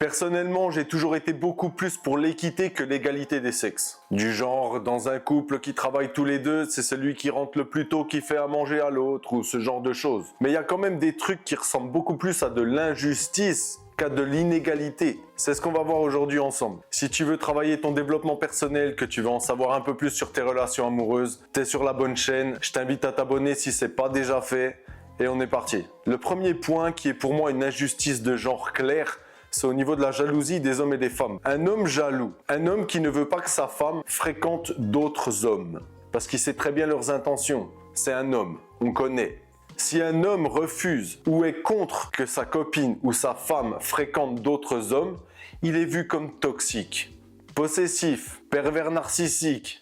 Personnellement, j'ai toujours été beaucoup plus pour l'équité que l'égalité des sexes. Du genre, dans un couple qui travaille tous les deux, c'est celui qui rentre le plus tôt qui fait à manger à l'autre, ou ce genre de choses. Mais il y a quand même des trucs qui ressemblent beaucoup plus à de l'injustice qu'à de l'inégalité. C'est ce qu'on va voir aujourd'hui ensemble. Si tu veux travailler ton développement personnel, que tu veux en savoir un peu plus sur tes relations amoureuses, t'es sur la bonne chaîne, je t'invite à t'abonner si c'est pas déjà fait, et on est parti. Le premier point qui est pour moi une injustice de genre claire, c'est au niveau de la jalousie des hommes et des femmes. Un homme jaloux, un homme qui ne veut pas que sa femme fréquente d'autres hommes, parce qu'il sait très bien leurs intentions. C'est un homme, on connaît. Si un homme refuse ou est contre que sa copine ou sa femme fréquente d'autres hommes, il est vu comme toxique, possessif, pervers narcissique.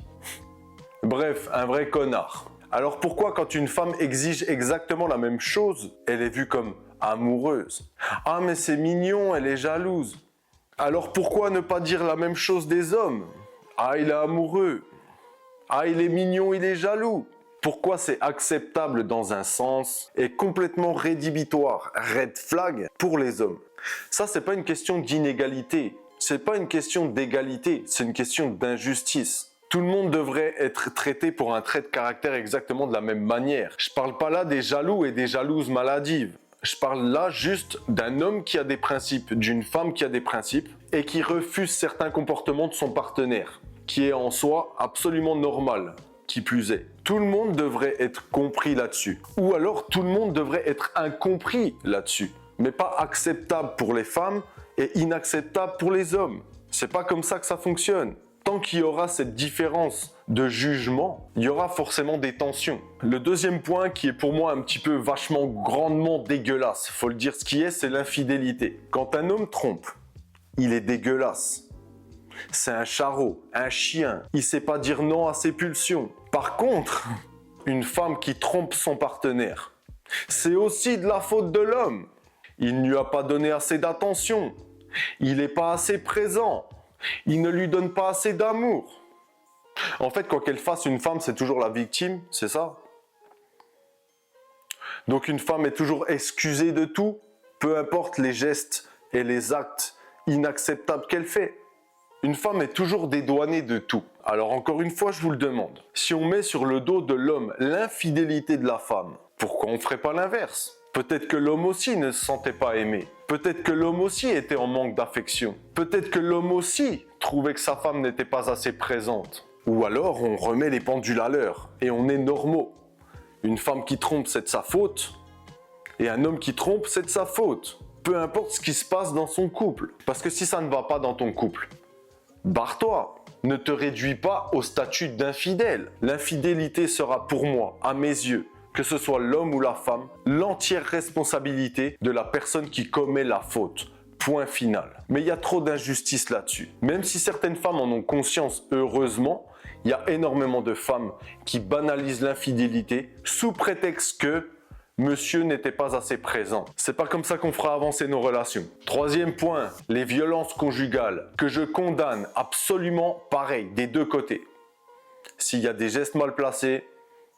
Bref, un vrai connard. Alors pourquoi quand une femme exige exactement la même chose, elle est vue comme amoureuse? Ah mais c'est mignon, elle est jalouse. Alors pourquoi ne pas dire la même chose des hommes? Ah il est amoureux. Ah il est mignon, il est jaloux. Pourquoi c'est acceptable dans un sens et complètement rédhibitoire, red flag pour les hommes? Ça c'est pas une question d'inégalité, c'est pas une question d'égalité, c'est une question d'injustice. Tout le monde devrait être traité pour un trait de caractère exactement de la même manière. Je parle pas là des jaloux et des jalouses maladives. Je parle là juste d'un homme qui a des principes, d'une femme qui a des principes et qui refuse certains comportements de son partenaire, qui est en soi absolument normal, qui plus est. Tout le monde devrait être compris là-dessus. Ou alors tout le monde devrait être incompris là-dessus. Mais pas acceptable pour les femmes et inacceptable pour les hommes. C'est pas comme ça que ça fonctionne. Tant qu'il y aura cette différence de jugement, il y aura forcément des tensions. Le deuxième point qui est pour moi un petit peu vachement grandement dégueulasse, faut le dire ce qui est, c'est l'infidélité. Quand un homme trompe, il est dégueulasse. C'est un charreau, un chien, il sait pas dire non à ses pulsions. Par contre, une femme qui trompe son partenaire, c'est aussi de la faute de l'homme. Il ne lui a pas donné assez d'attention, il n'est pas assez présent. Il ne lui donne pas assez d'amour. En fait, quoi qu'elle fasse, une femme, c'est toujours la victime, c'est ça? Donc une femme est toujours excusée de tout, peu importe les gestes et les actes inacceptables qu'elle fait. Une femme est toujours dédouanée de tout. Alors encore une fois, je vous le demande, si on met sur le dos de l'homme l'infidélité de la femme, pourquoi on ne ferait pas l'inverse? Peut-être que l'homme aussi ne se sentait pas aimé. Peut-être que l'homme aussi était en manque d'affection. Peut-être que l'homme aussi trouvait que sa femme n'était pas assez présente. Ou alors on remet les pendules à l'heure et on est normaux. Une femme qui trompe, c'est de sa faute. Et un homme qui trompe, c'est de sa faute. Peu importe ce qui se passe dans son couple. Parce que si ça ne va pas dans ton couple, barre-toi. Ne te réduis pas au statut d'infidèle. L'infidélité sera pour moi, à mes yeux, que ce soit l'homme ou la femme, l'entière responsabilité de la personne qui commet la faute. Point final. Mais il y a trop d'injustice là-dessus. Même si certaines femmes en ont conscience, heureusement, il y a énormément de femmes qui banalisent l'infidélité sous prétexte que monsieur n'était pas assez présent. C'est pas comme ça qu'on fera avancer nos relations. Troisième point, les violences conjugales, que je condamne absolument pareil, des deux côtés. S'il y a des gestes mal placés,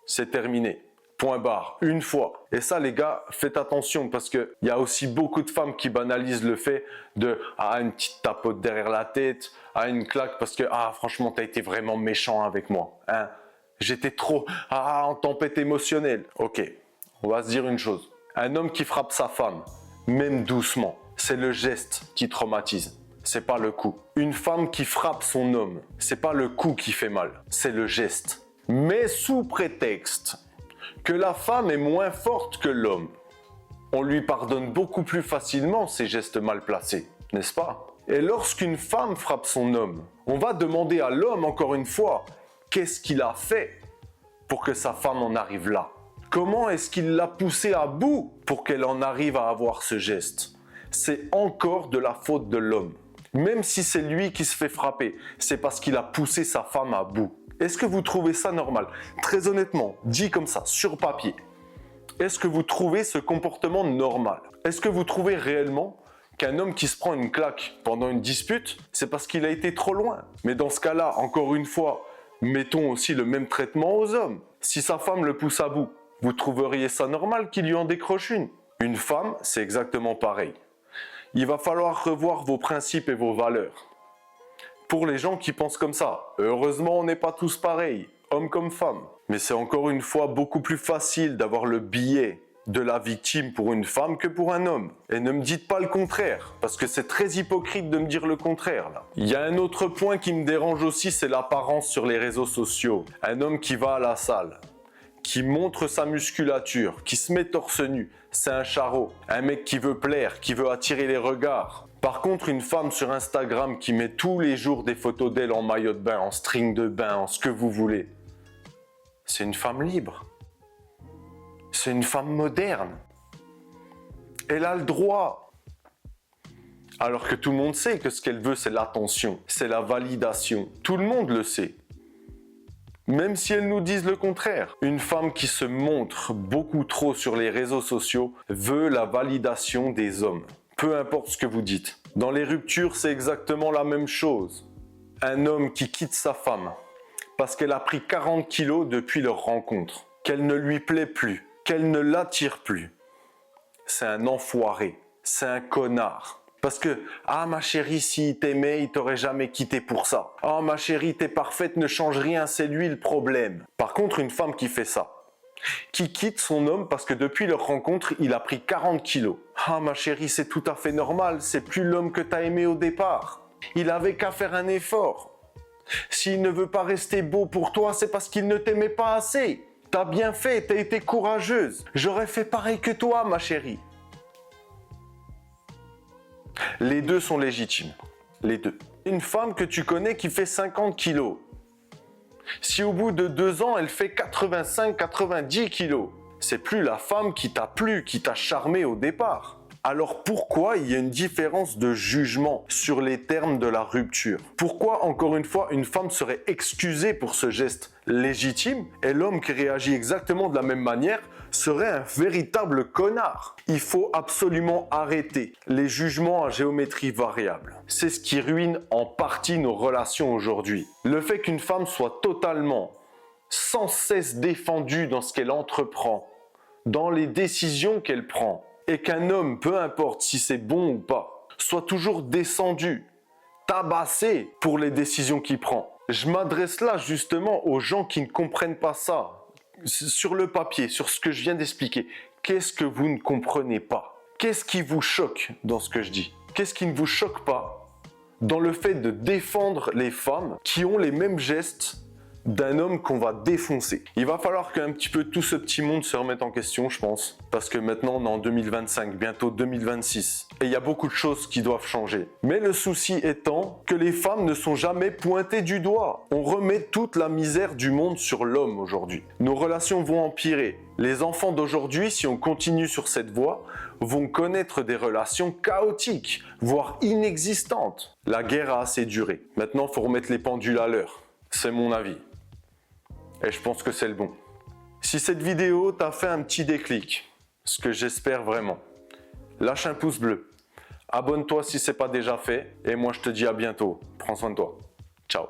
c'est terminé. Point barre, une fois. Et ça les gars, faites attention parce qu'il y a aussi beaucoup de femmes qui banalisent le fait de une petite tapote derrière la tête, une claque parce que franchement t'as été vraiment méchant avec moi. J'étais trop en tempête émotionnelle. Ok, on va se dire une chose. Un homme qui frappe sa femme, même doucement, c'est le geste qui traumatise. C'est pas le coup. Une femme qui frappe son homme, c'est pas le coup qui fait mal, c'est le geste. Mais sous prétexte que la femme est moins forte que l'homme, on lui pardonne beaucoup plus facilement ces gestes mal placés, n'est-ce pas? Et lorsqu'une femme frappe son homme, on va demander à l'homme encore une fois, qu'est-ce qu'il a fait pour que sa femme en arrive là? Comment est-ce qu'il l'a poussée à bout pour qu'elle en arrive à avoir ce geste? C'est encore de la faute de l'homme. Même si c'est lui qui se fait frapper, c'est parce qu'il a poussé sa femme à bout. Est-ce que vous trouvez ça normal? Très honnêtement, dit comme ça, sur papier, est-ce que vous trouvez ce comportement normal? Est-ce que vous trouvez réellement qu'un homme qui se prend une claque pendant une dispute, c'est parce qu'il a été trop loin? Mais dans ce cas-là, encore une fois, mettons aussi le même traitement aux hommes. Si sa femme le pousse à bout, vous trouveriez ça normal qu'il lui en décroche une? Une femme, c'est exactement pareil. il va falloir revoir vos principes et vos valeurs. Pour les gens qui pensent comme ça, heureusement on n'est pas tous pareils, hommes comme femmes. Mais c'est encore une fois beaucoup plus facile d'avoir le billet de la victime pour une femme que pour un homme. Et ne me dites pas le contraire, parce que c'est très hypocrite de me dire le contraire là. Il y a un autre point qui me dérange aussi, c'est l'apparence sur les réseaux sociaux. Un homme qui va à la salle, qui montre sa musculature, qui se met torse nu, c'est un charreau. Un mec qui veut plaire, qui veut attirer les regards. Par contre, une femme sur Instagram qui met tous les jours des photos d'elle en maillot de bain, en string de bain, en ce que vous voulez, c'est une femme libre. C'est une femme moderne. Elle a le droit. Alors que tout le monde sait que ce qu'elle veut, c'est l'attention, c'est la validation. Tout le monde le sait. Même si elles nous disent le contraire. Une femme qui se montre beaucoup trop sur les réseaux sociaux veut la validation des hommes. Peu importe ce que vous dites. Dans les ruptures, c'est exactement la même chose. Un homme qui quitte sa femme parce qu'elle a pris 40 kilos depuis leur rencontre, qu'elle ne lui plaît plus, qu'elle ne l'attire plus. C'est un enfoiré, c'est un connard. Parce que, ah ma chérie, s'il t'aimait, il t'aurait jamais quitté pour ça. Ah ma chérie, t'es parfaite, ne change rien, c'est lui le problème. Par contre, une femme qui fait ça, qui quitte son homme parce que depuis leur rencontre, il a pris 40 kilos. Ah ma chérie, c'est tout à fait normal, c'est plus l'homme que t'as aimé au départ. Il avait qu'à faire un effort. S'il ne veut pas rester beau pour toi, c'est parce qu'il ne t'aimait pas assez. T'as bien fait, t'as été courageuse. J'aurais fait pareil que toi, ma chérie. Les deux sont légitimes. Les deux. Une femme que tu connais qui fait 50 kilos. Si au bout de 2 ans, elle fait 85-90 kilos, c'est plus la femme qui t'a plu, qui t'a charmé au départ. Alors pourquoi il y a une différence de jugement sur les termes de la rupture? Pourquoi, encore une fois, une femme serait excusée pour ce geste légitime et l'homme qui réagit exactement de la même manière serait un véritable connard? Il faut absolument arrêter les jugements à géométrie variable. C'est ce qui ruine en partie nos relations aujourd'hui. Le fait qu'une femme soit totalement, sans cesse défendue dans ce qu'elle entreprend, dans les décisions qu'elle prend, et qu'un homme, peu importe si c'est bon ou pas, soit toujours descendu, tabassé pour les décisions qu'il prend. Je m'adresse là justement aux gens qui ne comprennent pas ça. Sur le papier, sur ce que je viens d'expliquer, qu'est-ce que vous ne comprenez pas? Qu'est-ce qui vous choque dans ce que je dis? Qu'est-ce qui ne vous choque pas dans le fait de défendre les femmes qui ont les mêmes gestes d'un homme qu'on va défoncer? Il va falloir qu'un petit peu tout ce petit monde se remette en question, je pense. Parce que maintenant, on est en 2025, bientôt 2026. Et il y a beaucoup de choses qui doivent changer. Mais le souci étant que les femmes ne sont jamais pointées du doigt. On remet toute la misère du monde sur l'homme aujourd'hui. Nos relations vont empirer. Les enfants d'aujourd'hui, si on continue sur cette voie, vont connaître des relations chaotiques, voire inexistantes. La guerre a assez duré. Maintenant, il faut remettre les pendules à l'heure. C'est mon avis. Et je pense que c'est le bon. Si cette vidéo t'a fait un petit déclic, ce que j'espère vraiment, lâche un pouce bleu. Abonne-toi si ce n'est pas déjà fait. Et moi, je te dis à bientôt. Prends soin de toi. Ciao.